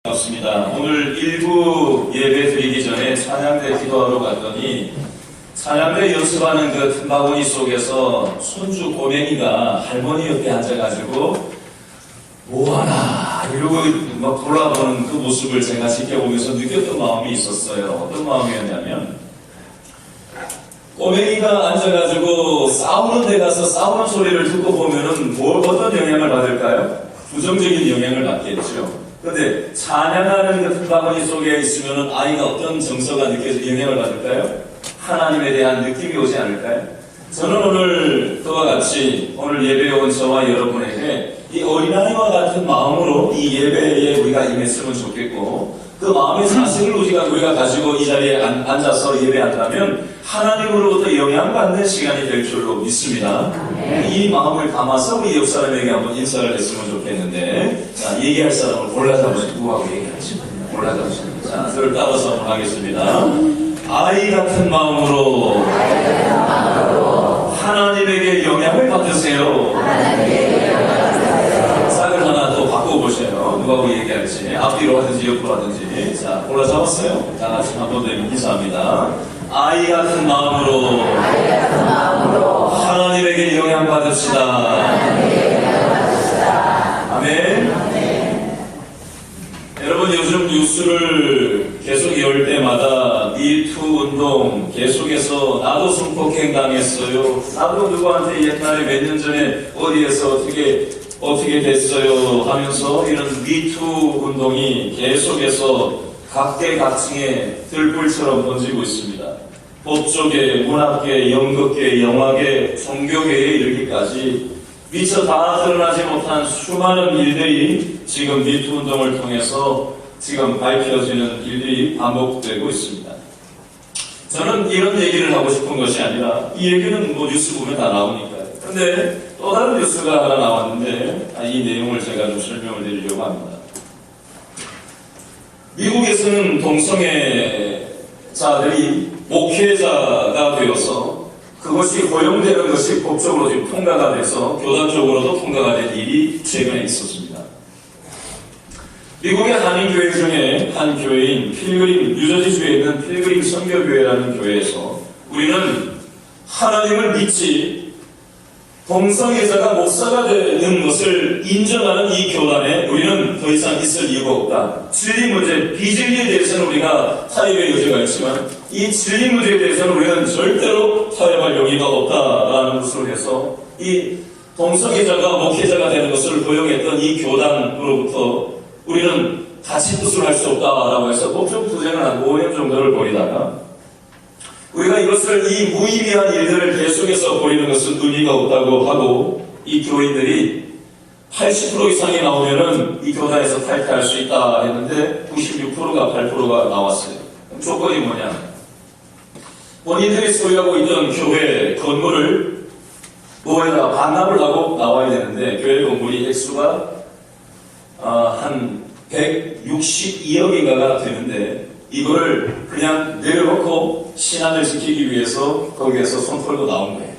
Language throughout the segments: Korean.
반갑습니다. 오늘 일부 예배 드리기 전에 찬양대 기도하러 갔더니 찬양대 연습하는 그 틈바구니 속에서 손주 고맹이가 할머니 옆에 앉아가지고 뭐하나 이러고 막 돌아보는 그 모습을 제가 지켜보면서 느꼈던 마음이 있었어요. 어떤 마음이었냐면 꼬맹이가 앉아가지고 싸우는 데 가서 싸우는 소리를 듣고 보면은 어떤 영향을 받을까요? 부정적인 영향을 받겠죠. 그런데 찬양하는 그 틈바구니 속에 있으면 아이가 어떤 정서가 느껴져 영향을 받을까요? 하나님에 대한 느낌이 오지 않을까요? 저는 오늘 그와 같이 오늘 예배에 온 저와 여러분에게 이 어린아이와 같은 마음으로 이 예배에 우리가 임했으면 좋겠고 그 마음의 사실을 우리가 가지고 이 자리에 앉아서 예배한다면 하나님으로부터 영향받는 시간이 될 줄로 믿습니다. 이 마음을 담아서 우리 옆 사람에게 한번 인사를 했으면 좋겠는데, 자, 얘기할 사람을 골라잡으시고 누구하고 얘기하지? 골라잡으시는 자, 저를 따라서 한번 하겠습니다. 아이 같은 마음으로 하나님에게 영향을 받으세요. 싹을 하나 더 바꿔보세요. 누구하고 얘기할지 앞뒤로 하든지 옆으로 하든지. 자, 골라잡았어요. 다 같이 한 번 더 인사합니다. 아이 같은 마음으로 하나님에게 영향 받읍시다. 아멘. 여러분, 요즘 뉴스를 계속 열 때마다 미투 운동 계속해서 나도 성폭행 당했어요. 나도 누구한테 옛날에 몇 년 전에 어디에서 어떻게 됐어요 하면서 이런 미투 운동이 계속해서 각계각층에 들불처럼 번지고 있습니다. 법조계, 문학계, 연극계, 영화계, 종교계에 이르기까지 미처 다 드러나지 못한 수많은 일들이 지금 미투 운동을 통해서 지금 밝혀지는 일들이 반복되고 있습니다. 저는 이런 얘기를 하고 싶은 것이 아니라 이 얘기는 뭐 뉴스 보면 다 나오니까요. 근데 또 다른 뉴스가 하나 나왔는데 이 내용을 제가 좀 설명을 드리려고 합니다. 미국에서는 동성애자들이 목회자가 되어서 그것이 허용되는 것이 법적으로 지금 통과가 돼서 교단적으로도 통과가 된 일이 최근에 있었습니다. 미국의 한인교회 중에 한 교회인 뉴저지주에 있는 필그림 선교교회라는 교회에서 우리는 하나님을 믿지 동성애자가 목사가 되는 것을 인정하는 이 교단에 우리는 더 이상 있을 이유가 없다. 진리 문제, 비진리에 대해서는 우리가 타협의 여지가 있지만 이 진리 문제에 대해서는 우리는 절대로 타협할 용의가 없다라는 것으로 해서 이 동성애자가 목회자가 되는 것을 허용했던 이 교단으로부터 우리는 같이 뜻을 할 수 없다라고 해서 법적 투쟁을 한 5년 정도를 벌이다가 우리가 이것을 이 무의미한 일들을 계속해서 벌이는 것은 의미가 없다고 하고 이 교인들이 80% 이상이 나오면은 이 교단에서 탈퇴할 수 있다 했는데 96%가 8%가 나왔어요. 그럼 조건이 뭐냐? 본인들이 소유하고 있던 교회 건물을 뭐에다 반납을 하고 나와야 되는데 교회 건물이 액수가 한 162억인가가 되는데 이거를 그냥 내려놓고 신앙을 지키기 위해서 거기에서 손 털고 나온 거예요.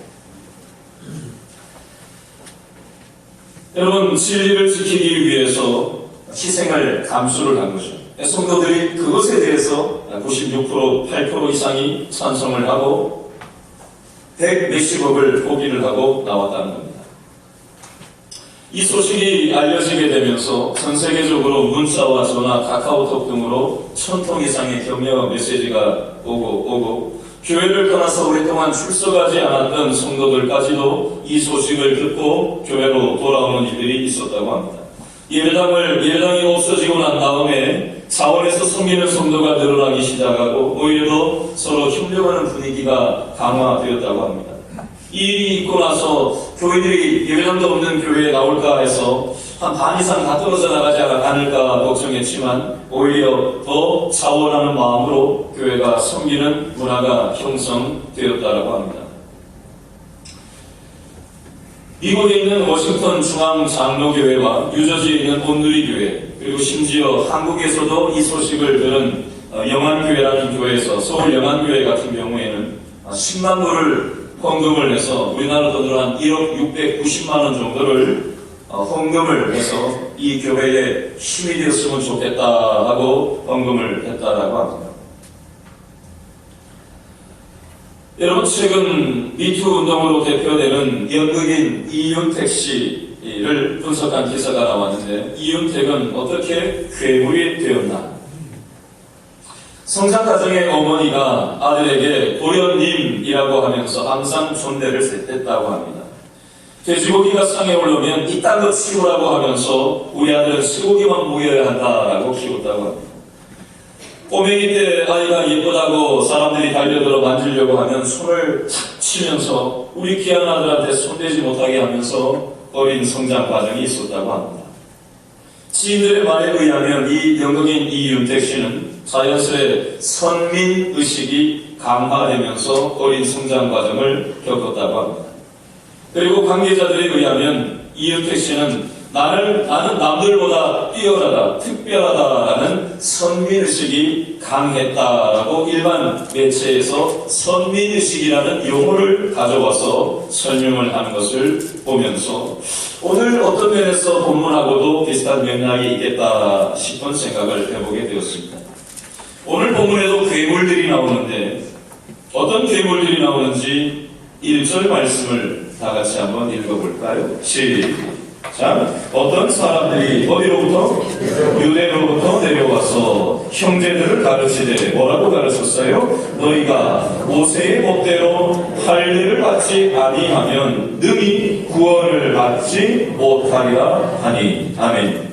여러분, 진리를 지키기 위해서 희생을 감수를 한 거죠. 성도들이 그것에 대해서 96%, 8% 이상이 찬성을 하고 100몇십억을 포기를 하고 나왔다는 겁니다. 이 소식이 알려지게 되면서 전 세계적으로 문자와 전화, 카카오톡 등으로 1000통 이상의 격려 메시지가 오고 교회를 떠나서 오랫동안 출석하지 않았던 성도들까지도 이 소식을 듣고 교회로 돌아오는 일들이 있었다고 합니다. 예배당이 없어지고 난 다음에 자원에서 섬기는 성도가 늘어나기 시작하고 오히려 더 서로 협력하는 분위기가 강화되었다고 합니다. 이 일이 있고 나서 교인들이 예배당도 없는 교회에 나올까 해서 한 반 이상 다 떨어져 나가지 않을까 걱정했지만 오히려 더 자원하는 마음으로 교회가 섬기는 문화가 형성되었다고 합니다. 미국에 있는 워싱턴 중앙장로교회와 뉴저지에 있는 온누리교회 그리고 심지어 한국에서도 이 소식을 들은 영안교회라는 교회에서 서울 영안교회 같은 경우에는 10만 불을 헌금을 해서 우리나라 돈으로 한 1억 690만 원 정도를 헌금을 해서 이 교회에 힘이 되었으면 좋겠다 있다고 언급을 했다라고 합니다. 여러분, 최근 미투 운동으로 대표되는 연극인 이윤택 씨를 분석한 기사가 나왔는데, 이윤택은 어떻게 괴물이 되었나? 성장 과정의 어머니가 아들에게 도련님이라고 하면서 항상 존대를 했다고 합니다. 돼지고기가 상에 올라오면 이딴 거 치우라고 하면서 우리 아들은 쇠고기만 먹여야 한다라고 키웠다고 합니다. 꼬맹이 때 아이가 예쁘다고 사람들이 달려들어 만지려고 하면 손을 탁 치면서 우리 귀한 아들한테 손대지 못하게 하면서 어린 성장 과정이 있었다고 합니다. 지인들의 말에 의하면 이 연극인 이윤택 씨는 자연스레 선민의식이 강화되면서 어린 성장 과정을 겪었다고 합니다. 그리고 관계자들에 의하면 이윤택 씨는 나는 남들보다 뛰어나다, 특별하다라는 선민의식이 강했다라고 일반 매체에서 선민의식이라는 용어를 가져와서 설명을 하는 것을 보면서 오늘 어떤 면에서 본문하고도 비슷한 맥락이 있겠다 싶은 생각을 해보게 되었습니다. 오늘 본문에도 괴물들이 나오는데 어떤 괴물들이 나오는지 1절 말씀을 다 같이 한번 읽어볼까요? 시작. 어떤 사람들이 어디로부터? 유대로부터 내려와서 형제들을 가르치되 뭐라고 가르쳤어요? 너희가 모세의 법대로 할례를 받지 아니하면 능히 구원을 받지 못하리라 하니. 아멘.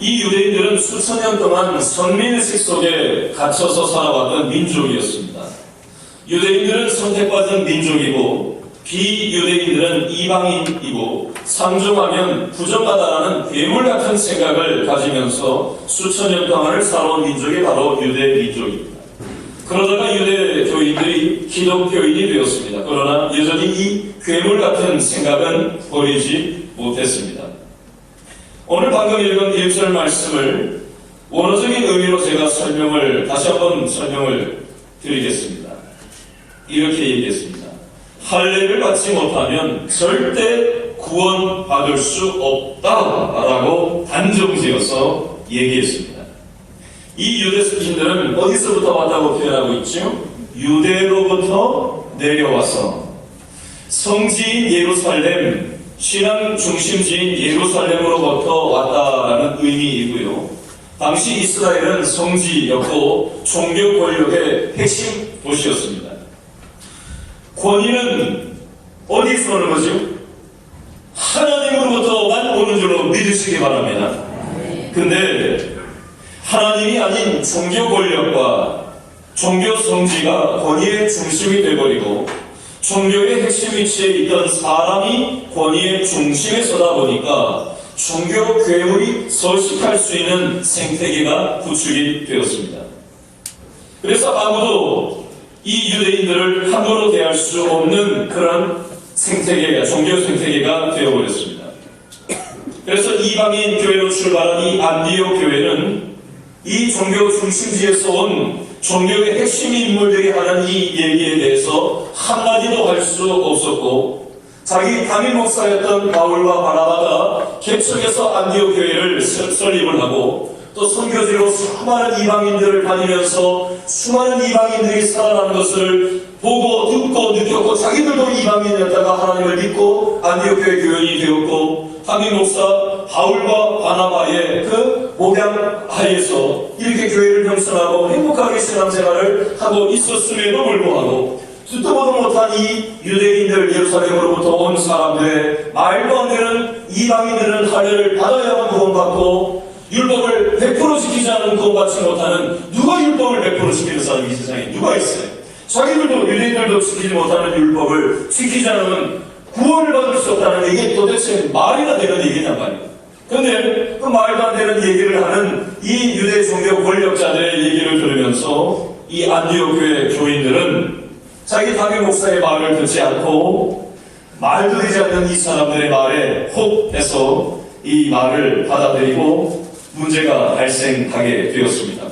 이 유대인들은 수천 년 동안 선민의식 속에 갇혀서 살아왔던 민족이었습니다. 유대인들은 선택받은 민족이고 비유대인들은 이방인이고 상종하면 부정하다라는 괴물 같은 생각을 가지면서 수천 년 동안을 살아온 민족이 바로 유대 민족입니다. 그러다가 유대 교인들이 기독교인이 되었습니다. 그러나 여전히 이 괴물 같은 생각은 버리지 못했습니다. 오늘 방금 읽은 1절 말씀을 원어적인 의미로 제가 다시 한번 설명을 드리겠습니다. 이렇게 얘기했습니다. 할례를 받지 못하면 절대 구원받을 수 없다라고 단정지어서 얘기했습니다. 이 유대인들은 어디서부터 왔다고 표현하고 있죠? 유대로부터 내려와서 성지인 예루살렘, 신앙 중심지인 예루살렘으로부터 왔다라는 의미이고요. 당시 이스라엘은 성지였고 종교 권력의 핵심 도시였습니다. 권위는 어디서 오는 거죠? 하나님으로부터만 오는 줄로 믿으시기 바랍니다. 근데 하나님이 아닌 종교 권력과 종교 성지가 권위의 중심이 되어버리고 종교의 핵심 위치에 있던 사람이 권위의 중심에 서다 보니까 종교 괴물이 서식할 수 있는 생태계가 구축이 되었습니다. 그래서 아무도 이 유대인들을 함부로 대할 수 없는 그런 생태계가, 종교 생태계가 되어버렸습니다. 그래서 이방인 교회로 출발한 이 안디옥 교회는 이 종교 중심지에서 온 종교의 핵심 인물들이 하는 이 얘기에 대해서 한마디도 할 수 없었고, 자기 담임 목사였던 바울과 바나바가 개척해서 안디옥 교회를 설립을 하고 또 선교지로 수많은 이방인들을 다니면서 수많은 이방인들이 살아나는 것을 보고 듣고 느꼈고 자기들도 이방인이었다가 하나님을 믿고 안디옥 교회 교인이 되었고 담임 목사 바울과 바나바의 그 목양 하에서 이렇게 교회를 형성하고 행복하게 신앙생활을 하고 있었음에도 불구하고 듣도 보도 못한 이 유대인들 예루살렘으로부터 온 사람들의 말도 안 되는 이방인들은 할례를 받아야만 구원받고 율법을 100% 지키지 않으면 구원받지 못하는, 누가 율법을 100% 지키는 사람이 이 세상에 누가 있어요? 자기들도 유대인들도 지키지 못하는 율법을 지키지 않으면 구원을 받을 수 없다는 이게 도대체 말이나 되는 얘기냔 말이에요. 그런데 그 말도 안 되는 얘기를 하는 이 유대 종교 권력자들의 얘기를 들으면서 이 안디옥 교회 교인들은 자기 담임 목사의 말을 듣지 않고 말도 되지 않는 이 사람들의 말에 혹해서 이 말을 받아들이고 문제가 발생하게 되었습니다.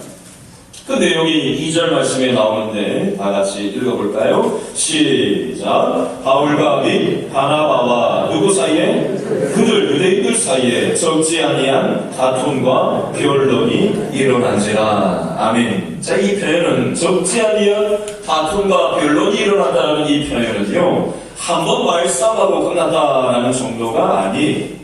그 내용이 2절 말씀에 나오는데 다 같이 읽어볼까요? 시작. 바울과 및 바나바와 누구 사이에? 그들 유대인들 사이에 적지 아니한 다툼과 변론이 일어난지라. 아멘. 자, 이 표현은 적지 아니한 다툼과 변론이 일어난다는 이 표현은요, 한번 말싸움하고 끝났다라는 정도가 아니,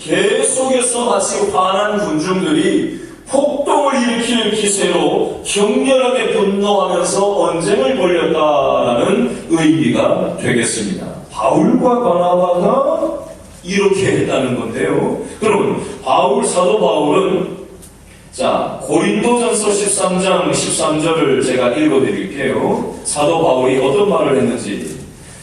계속해서 마치 화난 군중들이 폭동을 일으킬 기세로 격렬하게 분노하면서 언쟁을 벌였다라는 의미가 되겠습니다. 바울과 바나바가 이렇게 했다는 건데요. 그럼 사도 바울은, 자, 고린도전서 13장 13절을 제가 읽어드릴게요. 사도 바울이 어떤 말을 했는지.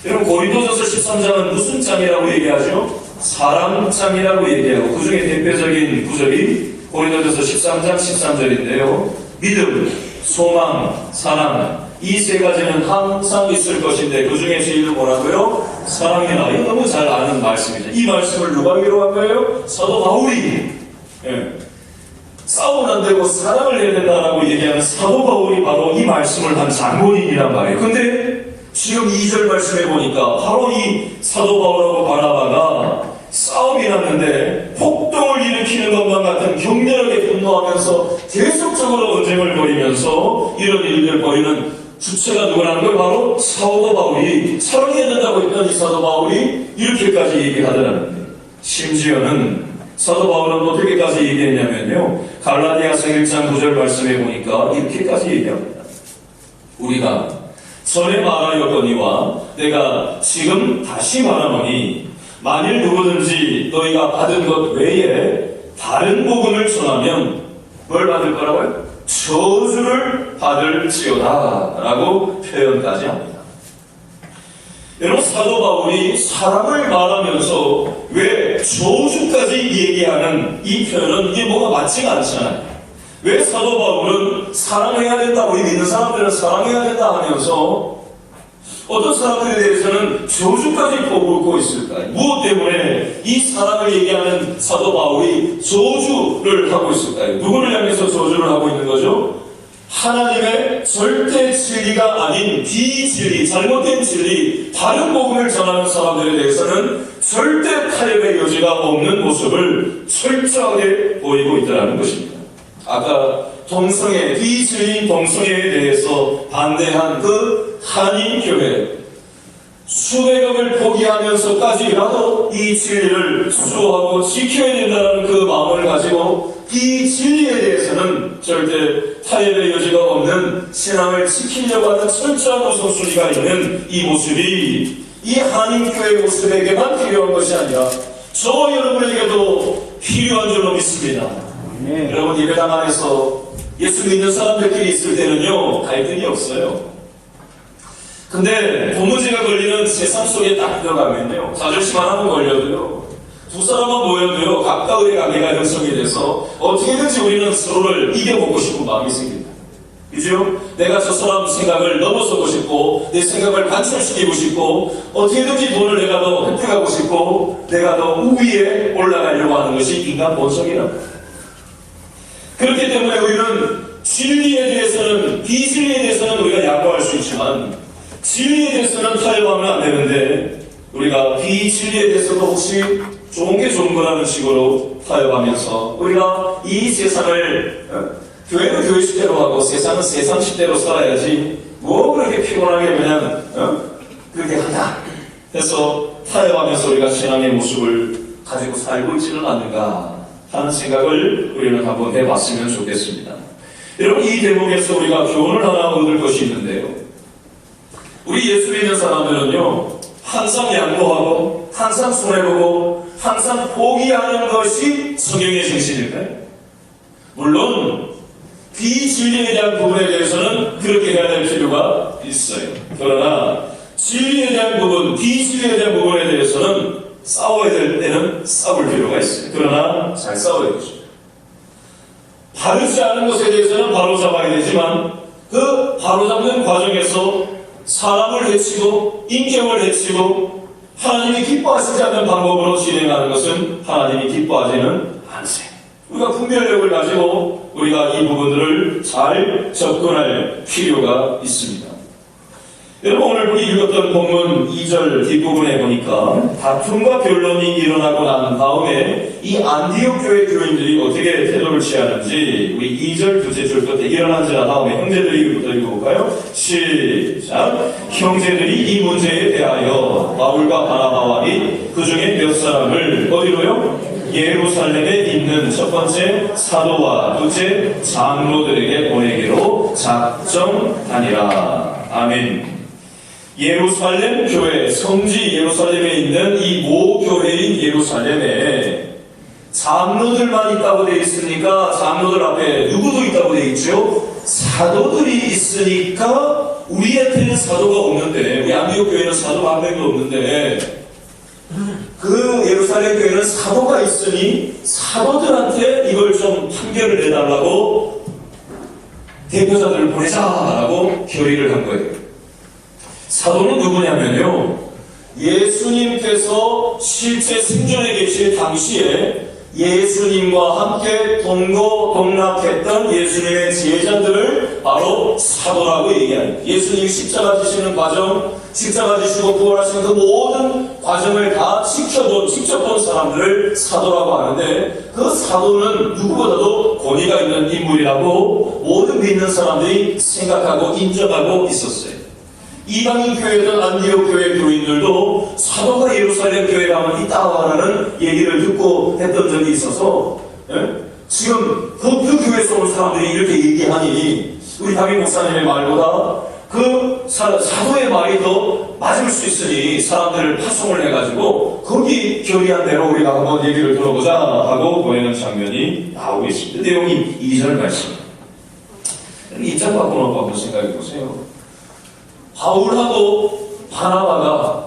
여러분, 고린도전서 13장은 무슨 장이라고 얘기하죠? 사랑장이라고 얘기하고, 그 중에 대표적인 구절이 고린도전서 13장 13절인데요. 믿음, 소망, 사랑, 이 세 가지는 항상 있을 것인데 그 중에 제일 뭐라고요? 사랑이라. 이거 너무 잘 아는 말씀이죠. 이 말씀을 누가 위로한 거예요? 사도 바울이. 예. 싸우면 안 되고 사랑을 해야 된다라고 얘기하는 사도 바울이 바로 이 말씀을 한 장본인이란 말이에요. 근데 지금 2절 말씀해 보니까 바로 이 사도 바울하고 바나바가 싸움이 났는데 폭동을 일으키는 것만 같은 격렬하게 분노하면서 계속적으로 언쟁을 벌이면서 이런 일들을 벌이는 주체가 누구라는 걸 바로 사도 바울이, 사랑해야 된다고 했던 이 사도 바울이 이렇게까지 얘기하더라는 거예요. 심지어는 사도 바울은 어떻게까지 얘기했냐면요, 갈라디아서 1장 9절 말씀해 보니까 이렇게까지 얘기합니다. 우리가 전에 말하였거니와 내가 지금 다시 말하노니 만일 누구든지 너희가 받은 것 외에 다른 복음을 전하면 뭘 받을 거라고요? 저주를 받을지어다 라고 표현까지 합니다. 여러분, 사도 바울이 사랑을 말하면서 왜 저주까지 얘기하는 이 표현은 이게 뭐가 맞지가 않잖아요. 왜 사도 바울은 사랑해야 된다, 우리 믿는 사람들은 사랑해야 된다 하면서 어떤 사람들에 대해서는 저주까지 퍼붓고 있을까요? 무엇 때문에 이 사랑을 얘기하는 사도 바울이 저주를 하고 있을까요? 누구를 향해서 저주를 하고 있는 거죠? 하나님의 절대 진리가 아닌 비진리, 잘못된 진리, 다른 복음을 전하는 사람들에 대해서는 절대 타협의 여지가 없는 모습을 철저하게 보이고 있다는 것입니다. 아까 동성애, 비진리인 동성애에 대해서 반대한 그 한인교회, 수백억을 포기하면서까지라도 이 진리를 수호하고 지켜야 된다는 그 마음을 가지고 이 진리에 대해서는 절대 타협의 여지가 없는 신앙을 지키려고 하는 철저한 우선순위가 있는 이 모습이 이 한인교회 모습에게만 필요한 것이 아니라 저와 여러분에게도 필요한 줄로 믿습니다. 여러분, 예배당 안에서 예수 믿는 사람들끼리 있을 때는요, 갈등이 없어요. 근데 도무지가 걸리는 세상 속에 딱 들어가면요, 자존심 하나만 걸려도요, 두 사람만 모여도요, 각각의 관계가 형성이 돼서 어떻게든지 우리는 서로를 이겨보고 싶은 마음이 생깁니다. 그죠? 내가 저 사람 생각을 넘어서고 싶고, 내 생각을 관철시키고 싶고, 어떻게든지 돈을 내가 더 획득하고 싶고, 내가 더 우위에 올라가려고 하는 것이 인간 본성이랍니다. 그렇기 때문에 우리는 진리에 대해서는, 비진리에 대해서는 우리가 양보할 수 있지만 진리에 대해서는 타협하면 안 되는데, 우리가 비진리에 대해서도 혹시 좋은 게 좋은 거라는 식으로 타협하면서 우리가 이 세상을, 교회는 교회식대로 하고 세상은 세상식대로 살아야지 뭐 그렇게 피곤하게 그냥 그렇게 하냐 해서 타협하면서 우리가 신앙의 모습을 가지고 살고 있지는 않는가 하는 생각을 우리는 한번 해봤으면 좋겠습니다. 여러분, 이 대목에서 우리가 교훈을 하나 얻을 것이 있는데요, 우리 예수 믿는 사람들은요, 항상 양보하고 항상 손해보고 항상 포기하는 것이 성경의 정신일까요? 물론 비진리에 대한 부분에 대해서는 그렇게 해야 될 필요가 있어요. 그러나 진리에 대한 부분, 비진리에 대한 부분에 대해서는 싸워야 될 때는 싸울 필요가 있어요. 그러나 잘 싸워야 되죠. 바르지 않은 것에 대해서는 바로잡아야 되지만 그 바로잡는 과정에서 사람을 해치고 인격을 해치고 하나님이 기뻐하시지 않는 방법으로 진행하는 것은 하나님이 기뻐하지는 않으세요. 우리가 분별력을 가지고 우리가 이 부분들을 잘 접근할 필요가 있습니다. 여러분, 오늘 우리 읽었던 본문 2절 뒷부분에 보니까 다툼과 변론이 일어나고 난 다음에 이 안디옥 교회 교인들이 어떻게 태도를 취하는지 우리 2절 둘째 줄 끝에 일어난 자 다음에 형제들이부터 읽어볼까요? 시작. 형제들이 이 문제에 대하여 바울과 바나바와 및 그 중에 몇 사람을 어디로요? 예루살렘에 있는 첫 번째 사도와 둘째 장로들에게 보내기로 작정하니라. 아멘. 예루살렘 교회, 성지 예루살렘에 있는 이 모 교회인 예루살렘에 장로들만 있다고 되어 있으니까 장로들 앞에 누구도 있다고 되어 있죠? 사도들이 있으니까 우리한테는 사도가 없는데, 우리 안디옥 교회는 사도가 한 명도 없는데 그 예루살렘 교회는 사도가 있으니 사도들한테 이걸 좀 판결을 내달라고 대표자들을 보내자라고 결의를 한 거예요. 사도는 누구냐면요, 예수님께서 실제 생존에 계실 당시에 예수님과 함께 동거동락했던 예수님의 제자들을 바로 사도라고 얘기합니다. 예수님이 십자가 지시는 과정, 십자가 지시고 부활하시는 그 모든 과정을 다 직접 본 사람들을 사도라고 하는데, 그 사도는 누구보다도 권위가 있는 인물이라고 모든 믿는 사람들이 생각하고 인정하고 있었어요. 이방인 교회든 안디옥 교회 교인들도 사도가 예루살렘 교회에 가면 있다라는 얘기를 듣고 했던 적이 있어서, 지금 그 교회에서 온 사람들이 이렇게 얘기하니 우리 담임 목사님의 말보다 그 사도의 말이 더 맞을 수 있으니 사람들을 파송을 해가지고 거기 결의한 대로 우리가 한번 얘기를 들어보자 하고 보내는 장면이 나오고 있습니다. 내용이 2절 말씀입니다. 입장 바꿔놓고 한번 생각해 보세요. 바울하고 바나바가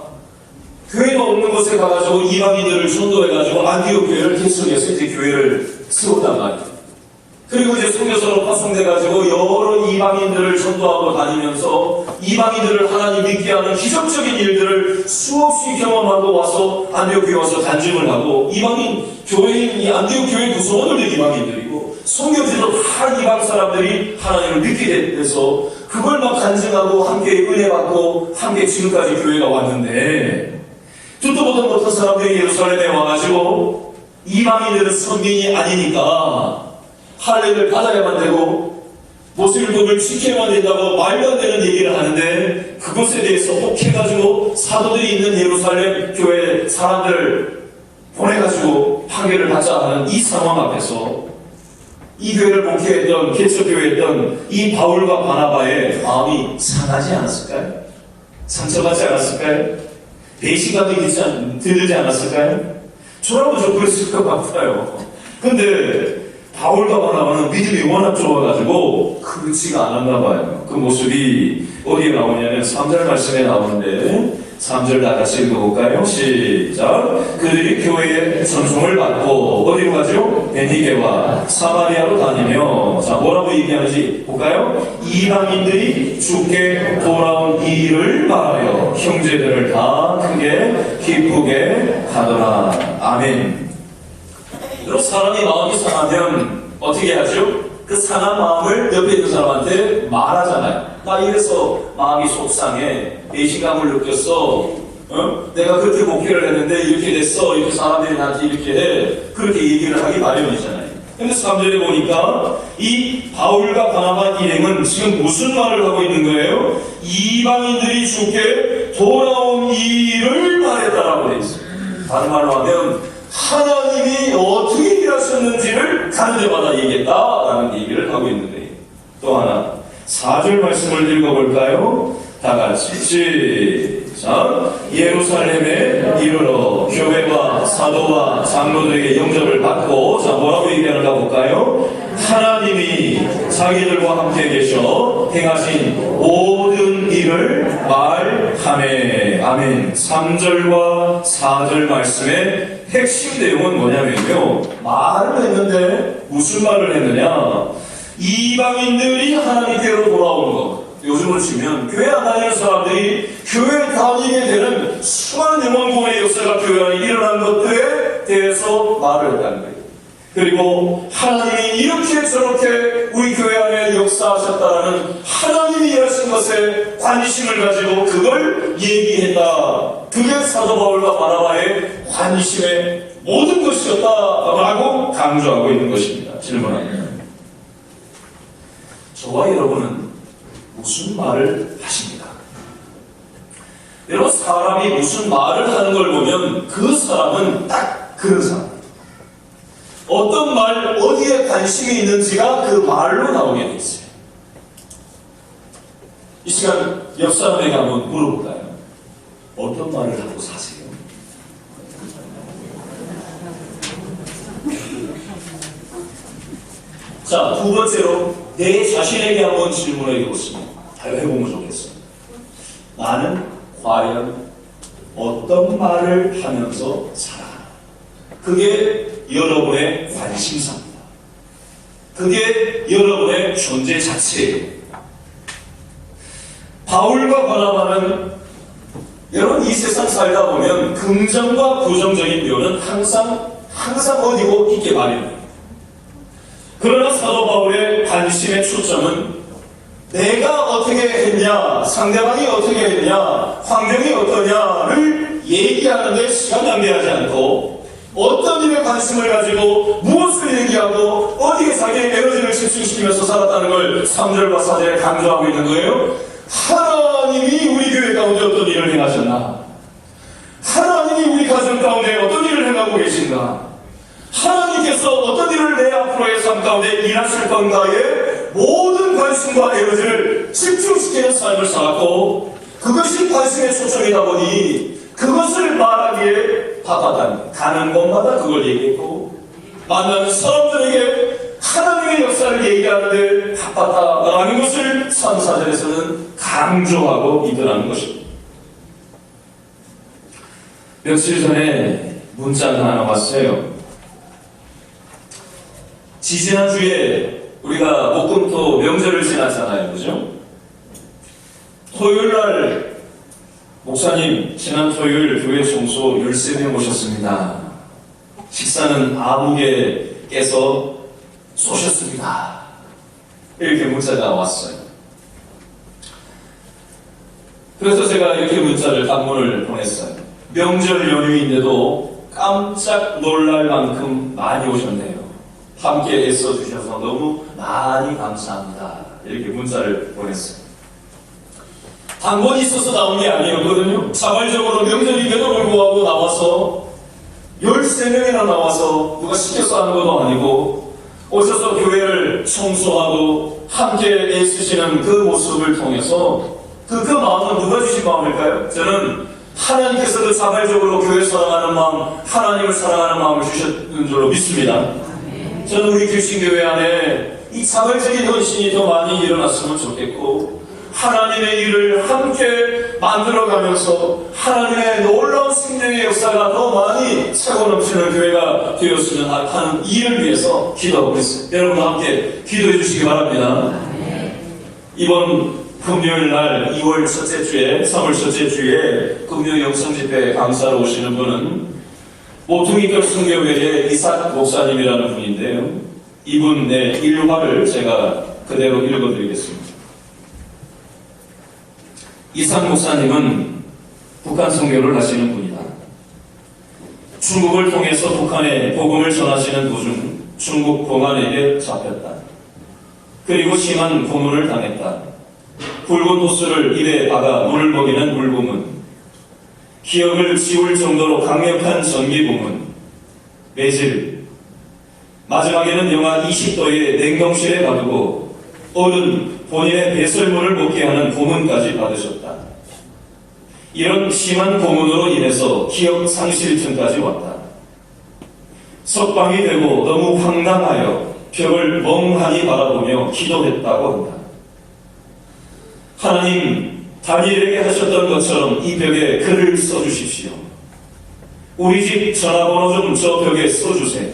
교회가 없는 곳에 가가지고 이방인들을 전도해가지고 안디옥 교회를 개척해서 이제 교회를 세웠단 말이에요. 그리고 이제 선교사로 파송돼가지고 여러 이방인들을 전도하고 다니면서 이방인들을 하나님 믿게 하는 기적적인 일들을 수없이 경험하고 와서 안디옥 교회에 와서 간증을 하고, 이방인 교회인 이 안디옥 교회 구성원들도 이방인들이고 선교지도 다 이방 사람들이 하나님을 믿게 돼서 그걸 막 간증하고 함께 은혜 받고 함께 지금까지 교회가 왔는데, 듣도 보도 못한 사람들이 예루살렘에 와가지고 이방인들은 선민이 아니니까 할례를 받아야만 되고 모슬림을 지켜야만 된다고 말도 안 되는 얘기를 하는데, 그것에 대해서 혹해가지고 사도들이 있는 예루살렘 교회 사람들을 보내가지고 판결을 받자 하는 이 상황 앞에서 이 교회를 목회했던, 개척교회했던 이 바울과 바나바의 마음이 상하지 않았을까요? 상처받지 않았을까요? 배신감이 들지 않았을까요? 저라면 좀 그랬을 것 같아요. 근데 바울과 바나바는 믿음이 워낙 좋아가지고 그렇지가 않았나 봐요. 그 모습이 어디에 나오냐면 3절 말씀에 나오는데, 3절 다 같이 읽어볼까요? 시작. 그들이 교회에 전송을 받고 어디로 가죠? 베니게와 사마리아로 다니며, 자, 뭐라고 얘기하는지 볼까요? 이방인들이 주께 돌아온 이 일을 말하여 형제들을 다 크게 기쁘게 하더라. 아멘. 그럼 사람이 마음이 상하면 어떻게 하죠? 그 상한 마음을 옆에 있는 사람한테 말하잖아요. 나 이래서 마음이 속상해, 배신감을 느꼈어, 내가 그렇게 목회를 했는데 이렇게 됐어, 이렇게 사람들이 나한테 이렇게 해, 그렇게 얘기를 하기 마련이잖아요. 근데 3절에 보니까 이 바울과 바나바 일행은 지금 무슨 말을 하고 있는 거예요? 이방인들이 주께 돌아온 일을 말했다라고 되어 있어요. 다른 말로 하면 하나님이 어떻게 일하셨는지를 가는 데마다 얘기했다라는 얘기를 하고 있는 거예요. 또 하나 4절 말씀을 읽어볼까요? 다 같이 시작. 예루살렘에 이르러 교회와 사도와 장로들에게 영접을 받고, 자, 뭐라고 얘기하는가 볼까요? 하나님이 자기들과 함께 계셔 행하신 모든 일을 말하네. 아멘. 3절과 4절 말씀의 핵심 내용은 뭐냐면요, 말을 했는데 무슨 말을 했느냐? 이방인들이 하나님께로 돌아오는 것. 요즘으로 치면 교회 안 다니는 사람들이 교회 다니게 되는 수많은 영원 구원의 역사가 교회 안에 일어난 것들에 대해서 말을 했다는 거예요. 그리고 하나님이 이렇게 저렇게 우리 교회 안에 역사하셨다라는 하나님이 일하신 것에 관심을 가지고 그걸 얘기했다. 그게 사도 바울과 바나바의 관심의 모든 것이었다라고 강조하고 있는 것입니다. 질문합니다. 저와 여러분은 무슨 말을 하십니까? 여러분, 사람이 무슨 말을 하는 걸 보면 그 사람은 딱 그런 사람. 어떤 말, 어디에 관심이 있는지가 그 말로 나오게 돼 있어요. 이 시간 옆 사람에게 한번 물어볼까요? 어떤 말을 하고 사세요? 자, 두 번째로 내 자신에게 한번 질문해 보시면 해보면 좋겠습니다. 나는 과연 어떤 말을 하면서 살아가나? 그게 여러분의 관심사입니다. 그게 여러분의 존재 자체예요. 바울과 바나바는 여러분 이 세상 살다 보면 긍정과 부정적인 면은 항상 어디고 있게 마련해요. 그러나 사도 바울의 관심의 초점은 내가 어떻게 했냐, 상대방이 어떻게 했냐, 환경이 어떠냐를 얘기하는 데 시간 낭비하지 않고 어떤 일에 관심을 가지고 무엇을 얘기하고 어디에 자기의 에너지를 집중시키면서 살았다는 걸 3절과 4절에 강조하고 있는 거예요. 하나님이 우리 교회 가운데 어떤 일을 행하셨나? 하나님이 우리 가정 가운데 어떤 일을 행하고 계신가? 하나님께서 어떤 일을 내 앞으로의 삶 가운데 일하실 건가에 모든 관심과 에너지를 집중시키는 삶을 살았고 그것이 관심의 초점이다 보니 그것을 말하기에 바빴다. 가는 곳마다 그걸 얘기했고 만나는 사람들에게 하나님의 역사를 얘기하는데 바빴다라는 것을 3, 4절에서는 강조하고 있더라는 것입니다. 며칠 전에 문자가 하나 왔어요. 지지난주에 우리가 목금토 명절을 지났잖아요. 그죠? 토요일날 목사님 지난 토요일 교회 총수 13명 오셨습니다. 식사는 아무개께서 쏘셨습니다. 이렇게 문자가 왔어요. 그래서 제가 이렇게 문자를 단문을 보냈어요. 명절 연휴인데도 깜짝 놀랄 만큼 많이 오셨네요. 함께 애써주셔서 너무 많이 감사합니다. 이렇게 문자를 보냈어요. 단번이 있어서 나온 게 아니었거든요. 자발적으로 명절임에도 불구하고 나와서 13명이나 나와서 누가 시켜서 하는 것도 아니고 오셔서 교회를 청소하고 함께 애쓰시는 그 모습을 통해서 그 마음은 누가 주신 마음일까요? 저는 하나님께서 그 자발적으로 교회 사랑하는 마음, 하나님을 사랑하는 마음을 주셨는 줄로 믿습니다. 저는 우리 교신교회 안에 이 자발적인 헌신이 더 많이 일어났으면 좋겠고 하나님의 일을 함께 만들어가면서 하나님의 놀라운 생명의 역사가 더 많이 차고 넘치는 교회가 되었으면 하는 일을 위해서 기도하고 있습니다. 여러분 함께 기도해 주시기 바랍니다. 이번 금요일 날 2월 첫째 주에 3월 첫째 주에 금요 영성집회 강사로 오시는 분은 모퉁이결 성교회의 이삭 목사님이라는 분인데요. 이분의 일화를 제가 그대로 읽어드리겠습니다. 이삭 목사님은 북한 선교를 하시는 분이다. 중국을 통해서 북한에 복음을 전하시는 도중 중국 공안에게 잡혔다. 그리고 심한 고문을 당했다. 붉은 호수를 입에 박아 물을 먹이는 물고문, 기억을 지울 정도로 강력한 전기고문, 매질, 마지막에는 영하 20도의 냉동실에 가두고 어른 본인의 배설물을 먹게 하는 고문까지 받으셨다. 이런 심한 고문으로 인해서 기억 상실증까지 왔다. 석방이 되고 너무 황당하여 벽을 멍하니 바라보며 기도했다고 한다. 하나님, 다니엘에게 하셨던 것처럼 이 벽에 글을 써주십시오. 우리 집 전화번호 좀 저 벽에 써주세요.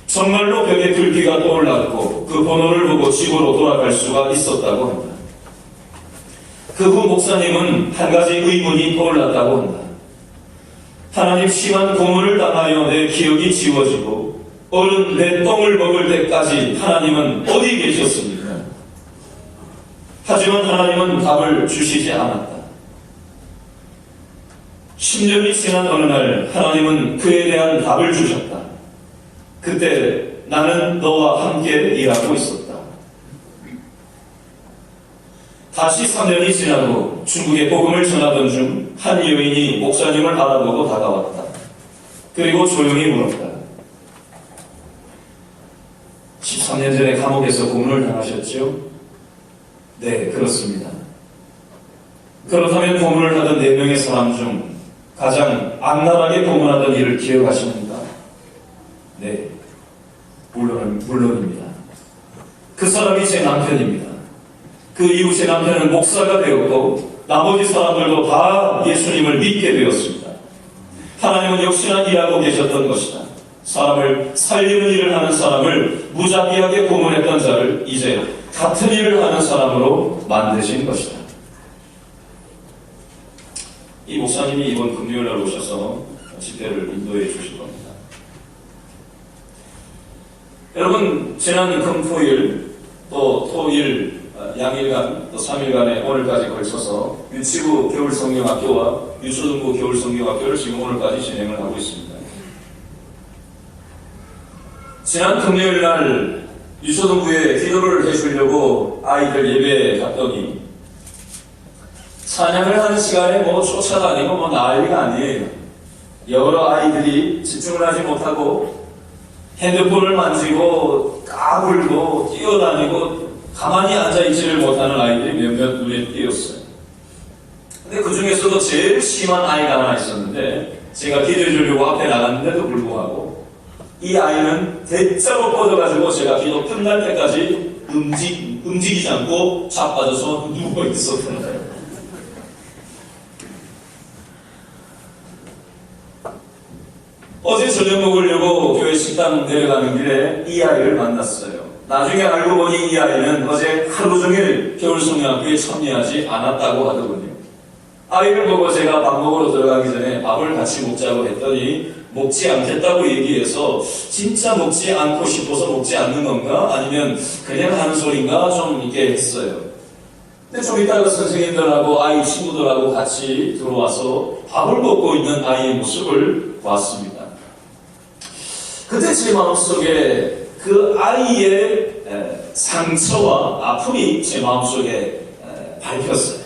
정말로 벽에 글귀가 떠올랐고 그 번호를 보고 집으로 돌아갈 수가 있었다고 한다. 그 후 목사님은 한 가지 의문이 떠올랐다고 한다. 하나님, 심한 고문을 당하여 내 기억이 지워지고 어른 내 똥을 먹을 때까지 하나님은 어디 계셨습니까? 하지만 하나님은 답을 주시지 않았다. 10년이 지난 어느 날 하나님은 그에 대한 답을 주셨다. 그때 나는 너와 함께 일하고 있었다. 다시 3년이 지나고 중국에 복음을 전하던 중 한 여인이 목사님을 알아보고 다가왔다. 그리고 조용히 물었다. 13년 전에 감옥에서 고문을 당하셨죠? 네, 그렇습니다. 그렇다면 고문을 하던 4명의 사람 중 가장 악랄하게 고문하던 일을 기억하십니까? 네, 물론입니다. 그 사람이 제 남편입니다. 그 이후 제 남편은 목사가 되었고 나머지 사람들도 다 예수님을 믿게 되었습니다. 하나님은 역시나 일하고 계셨던 것이다. 사람을 살리는 일을 하는 사람을 무자비하게 고문했던 자를 이제 같은 일을 하는 사람으로 만드신 것이다. 이 목사님이 이번 금요일날 오셔서 집회를 인도해 주실 겁니다. 여러분, 지난 금토일 또 토일 양일간 또 3일간의 오늘까지 걸쳐서 유치부 겨울성경학교와 유초등부 겨울성경학교를 지금 오늘까지 진행을 하고 있습니다. 지난 금요일날 유초등부에 기도를 해주려고 아이들 예배에 갔더니 찬양을 하는 시간에 쫓아다니고 난리가 아니에요. 여러 아이들이 집중을 하지 못하고 핸드폰을 만지고 까불고 뛰어다니고 가만히 앉아있지를 못하는 아이들이 몇몇 눈에 띄었어요. 근데 그 중에서도 제일 심한 아이가 하나 있었는데 제가 기도해 주려고 앞에 나갔는데도 불구하고 이 아이는 대자로 뻗어가지고 제가 기도 끝날 때까지 움직이지 않고 자빠져서 누워 있었던 거예요. 어제 저녁 먹으려고 교회 식당 내려가는 길에 이 아이를 만났어요. 나중에 알고 보니 이 아이는 어제 하루 종일 겨울성경학교에 참여하지 않았다고 하더군요. 아이를 보고 제가 밥 먹으러 들어가기 전에 밥을 같이 먹자고 했더니 먹지 않겠다고 얘기해서 진짜 먹지 않고 싶어서 먹지 않는 건가? 아니면 그냥 하는 소린가? 좀 이렇게 했어요. 근데 좀 이따가 선생님들하고 아이 친구들하고 같이 들어와서 밥을 먹고 있는 아이의 모습을 봤습니다. 그때 제 마음속에 그 아이의 상처와 아픔이 제 마음속에 밟혔어요.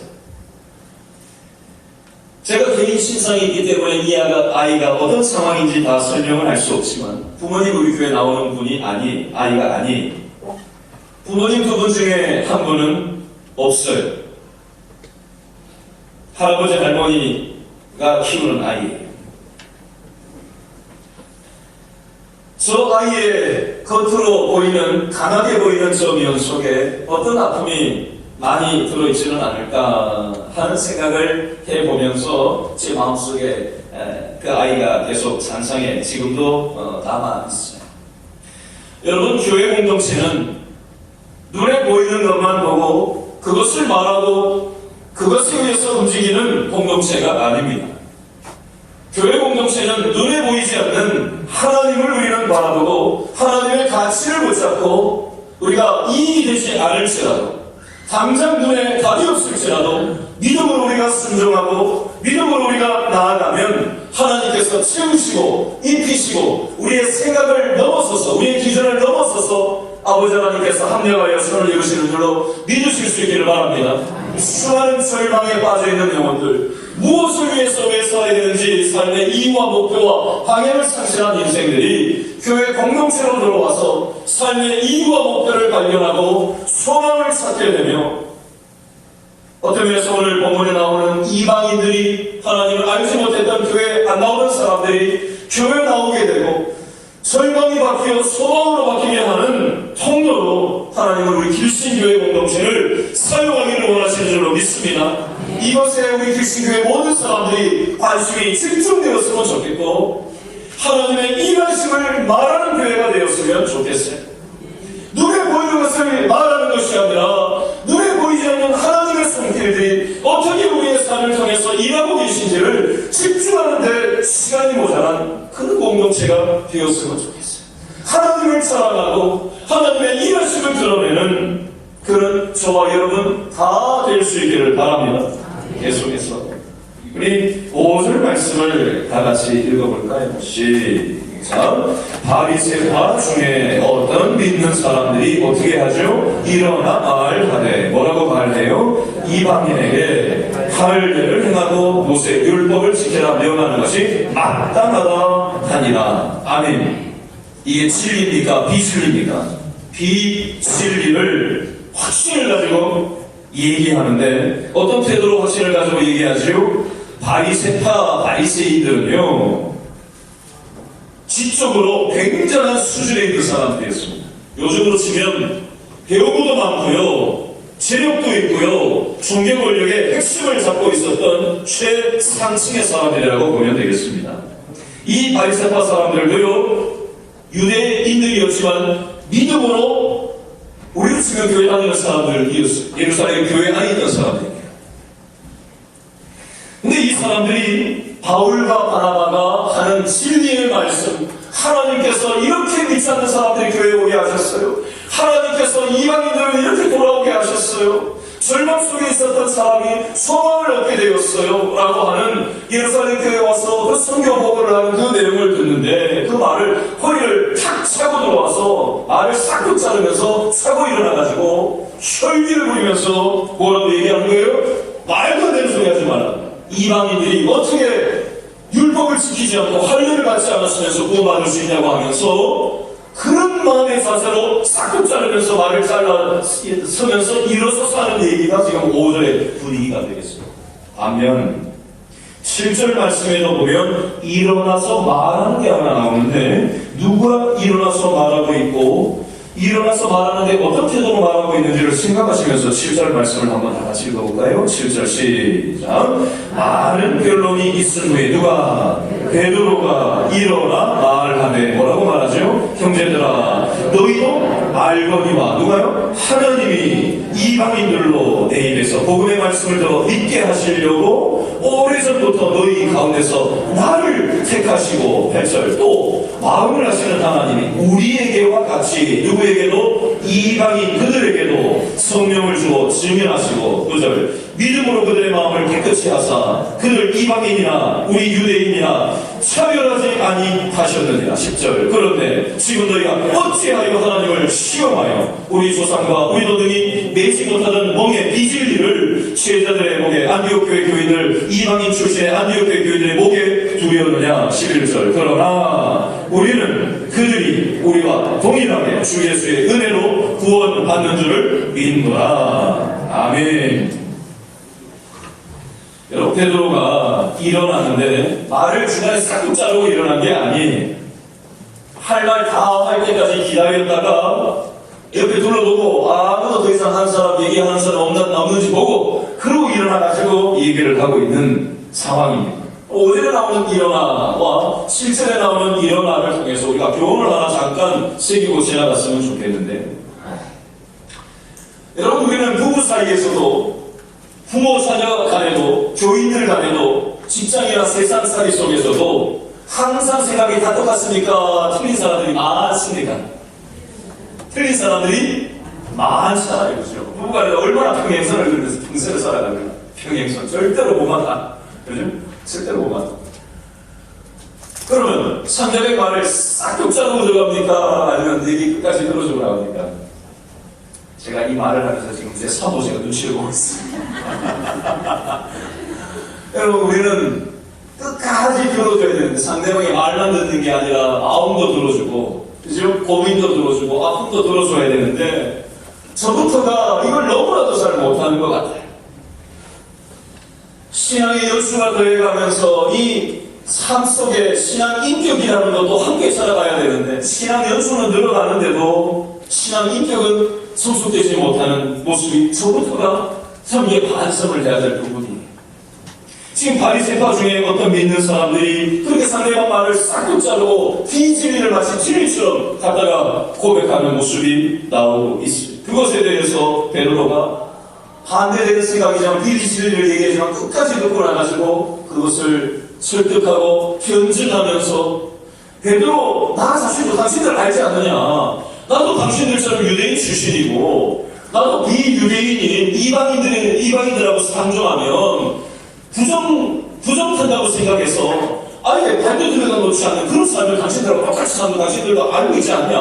제가 개인 신상이기 때문에 이 아이가 어떤 상황인지 다 설명을 할 수 없지만 부모님 우리 교회 나오는 분이 아이가 아니 부모님 두 분 중에 한 분은 없어요. 할아버지 할머니가 키우는 아이예요. 저 아이의 겉으로 보이는 강하게 보이는 저 면 속에 어떤 아픔이 많이 들어있지는 않을까 하는 생각을 해보면서 제 마음속에 그 아이가 계속 잔상에 지금도 남아있어요. 여러분, 교회 공동체는 눈에 보이는 것만 보고 그것을 말하고 그것에 의해서 움직이는 공동체가 아닙니다. 교회 공동체는 눈에 보이지 않는 하나님을 우리는 바라보고 하나님의 가치를 붙잡고 우리가 이익이 되지 않을지라도 당장 눈에 답이 없을지라도 믿음으로 우리가 순종하고 믿음으로 우리가 나아가면 하나님께서 채우시고 입히시고 우리의 생각을 넘어서서 우리의 기준을 넘어서서 아버지 하나님께서 합력하여 선을 이루시는 줄로 믿으실 수 있기를 바랍니다. 수많은 절망에 빠져있는 영혼들, 무엇을 위해서 왜 살아야 되는지 삶의 이유와 목표와 방향을 상실한 인생들이 교회 공동체로 들어와서 삶의 이유와 목표를 발견하고 소망을 찾게 되며 어떤 면에서 오늘 본문에 나오는 이방인들이 하나님을 알지 못했던 교회에 안 나오는 사람들이 교회에 나오게 되고 절망이 바뀌어 소망으로 바뀌게 하는 통로로 하나님은 우리 길신교회 공동체를 사용하기를 원하시는 줄로 믿습니다. 이것에 우리 길신교회 모든 사람들이 관심이 집중되었으면 좋겠고 하나님의 일하심을 말하는 교회가 되었으면 좋겠어요. 눈에 보이는 것을 말하는 것이 아니라 눈에 보이지 않는 하나님의 손길들이 어떻게 우리의 삶을 통해서 일하고 계신지를 집중하는 데 시간이 모자란 그런 공동체가 되었으면 좋겠어요. 하나님을 사랑하고 하나님의 이 말씀을 들어내는 그런 저와 여러분 다 될 수 있기를 바랍니다. 계속해서 우리 5절 말씀을 다 같이 읽어볼까요? 시작. 바리새파 중에 어떤 믿는 사람들이 어떻게 하죠? 일어나 말하되 뭐라고 말해요? 이방인에게 할례를 행하고 모세 율법을 지키라 명하는 것이 마땅하다 하니라. 아멘. 이게 진리입니까? 비진리입니까? 비진리를 확신을 가지고 얘기하는데 어떤 태도로 확신을 가지고 얘기하지요? 바리새파 바리새인들은요 지적으로 굉장한 수준에 있는 사람들이었습니다. 요즘으로 치면 배우고도 많고요, 재력도 있고요, 종교 권력의 핵심을 잡고 있었던 최상층의 사람들이라고 보면 되겠습니다. 이 바리새파 사람들도요 유대인들이었지만 믿음으로 우리로 치면 교회 다니는 사람들이었어요. 예루살렘 교회 안에 있는 사람들이에요. 근데 이 사람들이 바울과 바나바가 하는 진리의 말씀, 하나님께서 이렇게 믿지 않는 사람들이 교회에 오게 하셨어요. 하나님께서 이방인들을 이렇게 돌아오게 하셨어요. 절망 속에 있었던 사람이 소망을 얻게 되었어요 라고 하는 예루살렘 교회에 와서 그 선교 보고를 하는 그 내용을 듣는데 그 말을 허리를 탁 차고 들어와서 말을 싹 자르면서 차고 일어나가지고 혈기를 부리면서 뭐라고 얘기하는 거예요? 말도 안 되는 소리 하지 마라. 이방인들이 어떻게 율법을 지키지 않고 할례를 받지 않았으면서 구원받을 수 있냐고 하면서 그런 마음의 자세로 싹둑 자르면서 말을 서면서 일어서서 하는 얘기가 지금 5절의 분위기가 되겠습니다. 반면 7절 말씀에도 보면 일어나서 말하는 게 하나 나오는데 누가 일어나서 말하고 있고 일어나서 말하는데 어떤 태도로 말하고 있는지를 생각하시면서 7절 말씀을 한번 다 같이 읽어볼까요? 7절 시작. 많은 변론이 있은 후에 누가? 베드로가 일어나 말하되 뭐라고 말하죠? 형제들아 너희도 알거니와 누가요? 하나님이 이방인들로 내 입에서 복음의 말씀을 들어 믿게 하시려고 오래전부터 너희 가운데서 나를 택하시고 8절 또 마음을 하시는 하나님이 우리에게와 같이 누구에게도 이방인 그들에게도 성령을 주어 증언하시고 9절 믿음으로 그들의 마음을 깨끗이 하사 그들 이방인이나 우리 유대인이나 차별하지 아니하셨느니라. 10절 그런데 지금 너희가 어찌하여 하나님을 시험하여 우리 조상과 우리도 등이 매지 못하던 멍에 비진리를 제자들의 목에 안디옥 교회 교인들 이방인 출신의 안디옥 교회 교인들의 목에 두려느냐. 11절 그러나 우리는 그들이 우리와 동일하게 주 예수의 은혜로 구원받는 줄을 믿노라. 아멘. 여러분 베드로가 일어났는데 말을 중간에 싹둑 자르고 일어난 게 아니에요. 할 말 다 할 때까지 기다렸다가 옆에 둘러보고 아무도 더 이상 한 사람 얘기하는 사람 없는지 보고 그러고 일어나가지고 얘기를 하고 있는 상황입니다. 5절에 나오는 일어나와 7절에 나오는 일어나를 통해서 우리가 교훈을 하나 잠깐 새기고 지나갔으면 좋겠는데 여러분 우리는 부부 사이에서도 부모 자녀 간에도 교인들 간에도 직장이나 세상살이 속에서도 항상 생각이 다 똑같습니까? 틀린 사람들이 많습니까? 틀린 사람들이 많잖아요. 그죠? 부부간에 얼마나 평행선을 그리면서 평생을 살아가면 평행선 절대로 못 만나. 그죠? 절대로 못 만나. 그러면 상대의 말을 싹둑 자르고 들어갑니까? 아니면 얘기 끝까지 들어주고 나갑니까? 제가 이 말을 하면서 지금 제 사도 제가 눈치를 보고 있습니다. 여러분 우리는 끝까지 들어줘야 되는데 상대방이 말만 듣는 게 아니라 마음도 들어주고 그죠? 고민도 들어주고 아픔도 들어줘야 되는데 저부터가 이걸 너무나도 잘 못하는 것 같아요. 신앙의 연수가 더해가면서 이 삶 속에 신앙 인격이라는 것도 함께 살아가야 되는데 신앙 연수는 늘어가는데도 신앙 인격은 성숙되지 못하는 모습이 저부터가 참 이게 반성을 해야 될 부분이에요. 지금 바리새파 중에 어떤 믿는 사람들이 그렇게 상대방 말을 싹둑 자르고 비진리를 마치 진리처럼 갖다가 고백하는 모습이 나오고 있습니다. 그것에 대해서 베드로가 반대되는 생각이지만 비진리를 얘기하지만 끝까지 듣고 나가지고 그것을 설득하고 견증하면서 베드로, 나 자신도 당신들 알지 않느냐? 나도 당신들처럼 유대인 출신이고 나도 비유대인인 이방인들하고 상종하면 부정한다고 생각해서 아예 발도 들여다 놓지 않는 그런 삶을 당신들하고 똑같이 사는 당신들도 알고 있지 않냐?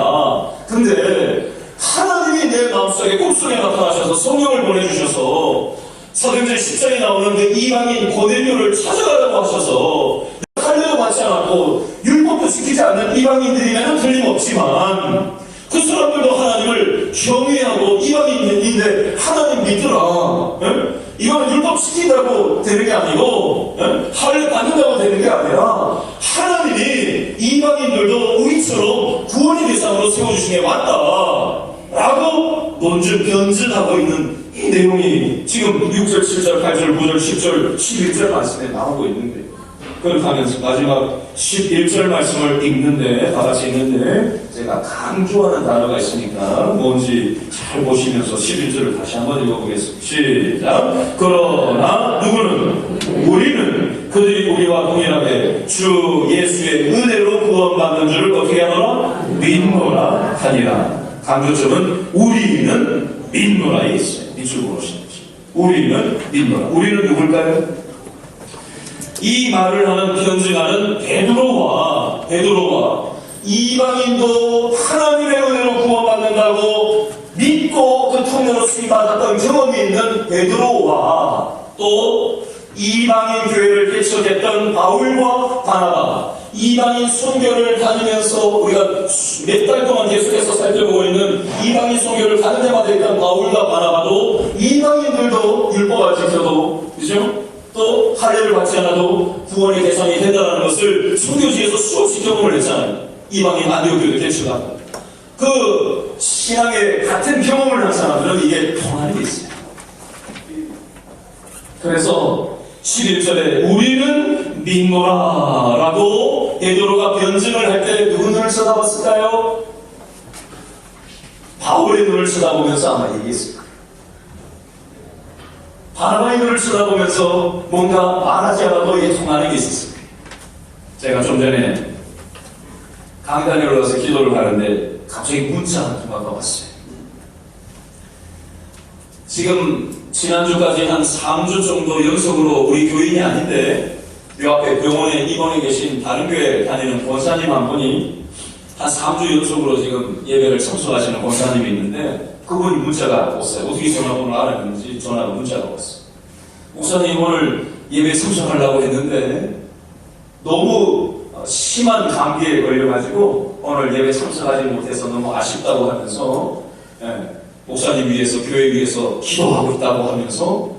근데 하나님이 내 마음속에 꿈속에 나타나셔서 성령을 보내주셔서 사도행전 10장에 나오는 그 이방인 고넬료를 찾아가라고 하셔서 할례도 받지 않았고 율법도 지키지 않는 이방인들이면 틀림없지만 그 사람들도 하나님을 경외하고 이방인인데 하나님 믿더라. 에? 이거는 율법 지킨다고 되는 게 아니고 할례 받는다고 되는 게 아니라 하나님이 이방인들도 우리처럼 구원의 대상으로 세워주신 게 맞다 라고 변증하고 있는 이 내용이 지금 6절, 7절, 8절, 9절, 10절, 11절 말씀에 나오고 있는데 그렇다면서 마지막 11절 말씀을 읽는데 다 같이 읽는데 제가 강조하는 단어가 있으니까 뭔지 잘 보시면서 11절을 다시 한번 읽어보겠습니다. 시작. 그러나 누구는 우리는 그들이 우리와 동일하게 주 예수의 은혜로 구원받는 줄을 어떻게 하노라? 믿노라 하니라. 강조점은 우리는 믿노라에 있어요. 밑줄 보시는 거죠. 우리는 믿노라. 우리는 누굴까요? 이 말을 하는 변증하는 베드로와 이방인도 하나님의 은혜로 구원받는다고 믿고 그 통로로 수임받았던 경험이 있는 베드로와 또 이방인 교회를 개척했던 바울과 바나바, 이방인 선교를 다니면서 우리가 몇 달 동안 계속해서 살펴보고 있는 이방인 선교를 다른 데마다 있던 바울과 바나바도 이방인들도 율법을 지켜도 그죠? 또 할례를 받지 않아도 구원의 대상이 된다는 것을 선교지에서 수없이 경험을 했잖아요. 이방인 안디옥교회 개척하고 그 신앙의 같은 경험을 한 사람들은 이게 통하는 게 있어요. 그래서 11절에 우리는 믿노라 라고 베드로가 변증을 할 때 누구 눈을 쳐다봤을까요? 바울의 눈을 쳐다보면서 아마 얘기했을 거예요. 바나바의 눈을 쳐다보면서 뭔가 말하지 않아도 이게 통하는 게 있었을 거예요. 제가 좀 전에 강단에 올라가서 기도를 하는데 갑자기 문자 한 통화가 왔어요. 지금 지난주까지 한 3주 정도 연속으로 우리 교인이 아닌데 요 앞에 병원에 입원해 계신 다른 교회 다니는 권사님 한 분이 한 3주 연속으로 지금 예배를 참석하시는 권사님이 있는데 그분이 문자가 왔어요. 어떻게 전화번호를 알았는지 전화가 문자가 왔어요. 목사님 오늘 예배 참석하려고 했는데 너무 심한 감기에 걸려가지고 오늘 예배 참석하지 못해서 너무 아쉽다고 하면서 목사님 위해서 교회 위해서 기도하고 있다고 하면서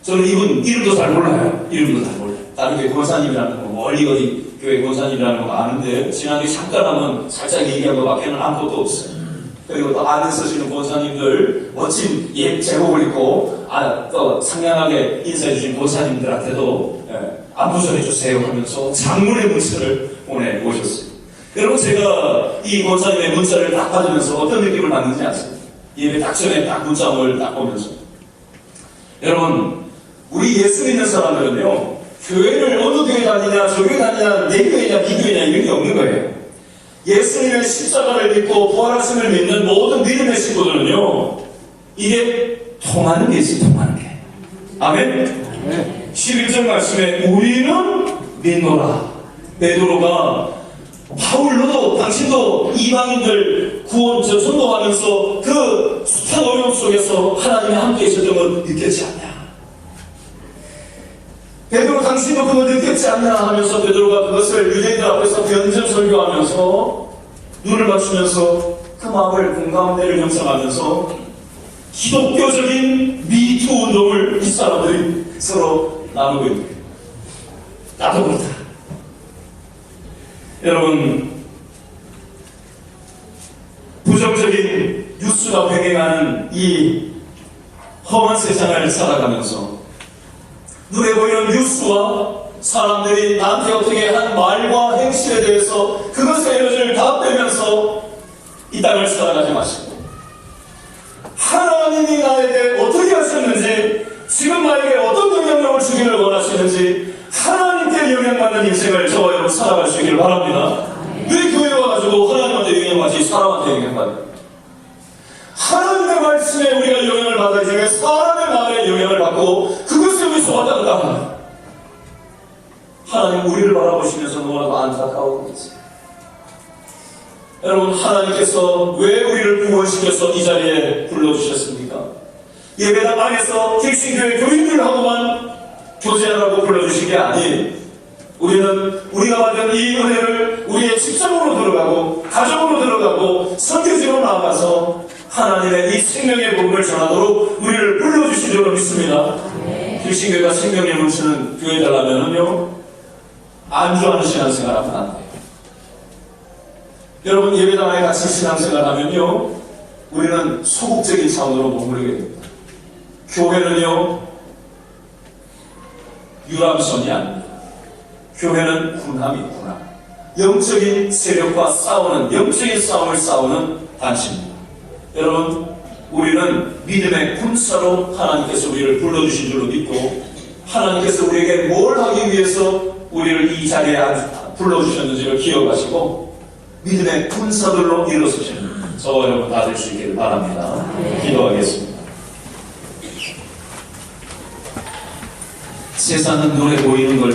저는 이분 이름도 잘 몰라요. 다른 교회 권사님이라는 거 멀리 어디 교회 권사님이라는 거 아는데 지난주에 잠깐 하면 살짝 얘기한 거 밖에는 아무것도 없어요. 그리고 또 안에 쓰시는 권사님들 멋진 제목을 입고 또 상냥하게 인사해 주신 권사님들한테도 안부 전해주세요 하면서 장문의 문자를 보내오셨어요. 여러분 제가 이 권사님의 문자를 딱 받으면서 어떤 느낌을 받는지 아세요? 예배 딱 전에 딱 문자를 딱 보면서 여러분 우리 예수 믿는 사람들은요 교회를 어느 교회 다니냐 저 교회 다니냐 내 교회냐 네 교회냐 이런 게 없는 거예요. 예수님의 십자가를 믿고 부활하심을 믿는 모든 믿음의 식구들은요 이게 통하는 게 있어요. 통하는 게. 아멘. 11절 말씀에 우리는 믿노라. 베드로가 바울로도 당신도 이방인들 구원 전도하면서 그 숱한 어려움 속에서 하나님이 함께 계셨던 걸 느꼈지 않냐? 베드로 당신도 그걸 느꼈지 않냐 하면서 베드로가 그것을 유대인들 앞에서 변증 설교하면서 눈을 맞추면서 그 마음을 공감대를 형성하면서 기독교적인 미투 운동을 이 사람들이 서로 나누고 있는 거예요. 나도 그렇다. 여러분 부정적인 뉴스가 횡행하는 이 험한 세상을 살아가면서 눈에 보이는 뉴스와 사람들이 나한테 어떻게 한 말과 행실에 대해서 그것의 에너지를 다 빼면서 이 땅을 살아가지 마시고 하나님이 나에게 어떻게 하셨는지 지금 나에게 어떤 영향력을 주기를 원하시는지 하나님께 영향받는 인생을 저와 여러분 살아갈 수 있기를 바랍니다. 가지고 하나님한테 영향받지 사람한테 영향받는 하나님의 말씀에 우리가 영향을 받아야지 왜 사람의 말에 영향을 받고 그것에 왜 소화당다. 하나님 우리를 바라보시면서 너무나도 안타까워하겠지. 여러분 하나님께서 왜 우리를 구원시켜서 이 자리에 불러주셨습니까? 예배당 안에서 객신교회 교인들하고만 교제하라고 불러주신 게 아니에요. 우리는 우리가 받은 이 은혜를 우리의 직장으로 들어가고 가정으로 들어가고 선교지로 나아가서 하나님의 이 생명의 복음을 전하도록 우리를 불러주신 줄로 믿습니다. 객신교회가 생명의 물치는 교회다라면은요 안주하는 신앙생활하면 안 돼요. 여러분 예배당에 같이 신앙생활하면요 우리는 소극적인 차원으로 머무르게 됩니다. 교회는요 유람선이 아닙니다. 교회는 군함이 영적인 세력과 싸우는 영적인 싸움을 싸우는 단체입니다. 여러분 우리는 믿음의 군사로 하나님께서 우리를 불러주신 줄로 믿고 하나님께서 우리에게 뭘 하기 위해서 우리를 이 자리에 불러주셨는지를 기억하시고 믿음의 군사들로 일어서시는 저와 여러분 다 될 수 있기를 바랍니다. 기도하겠습니다. 세상은 눈에 보이는 걸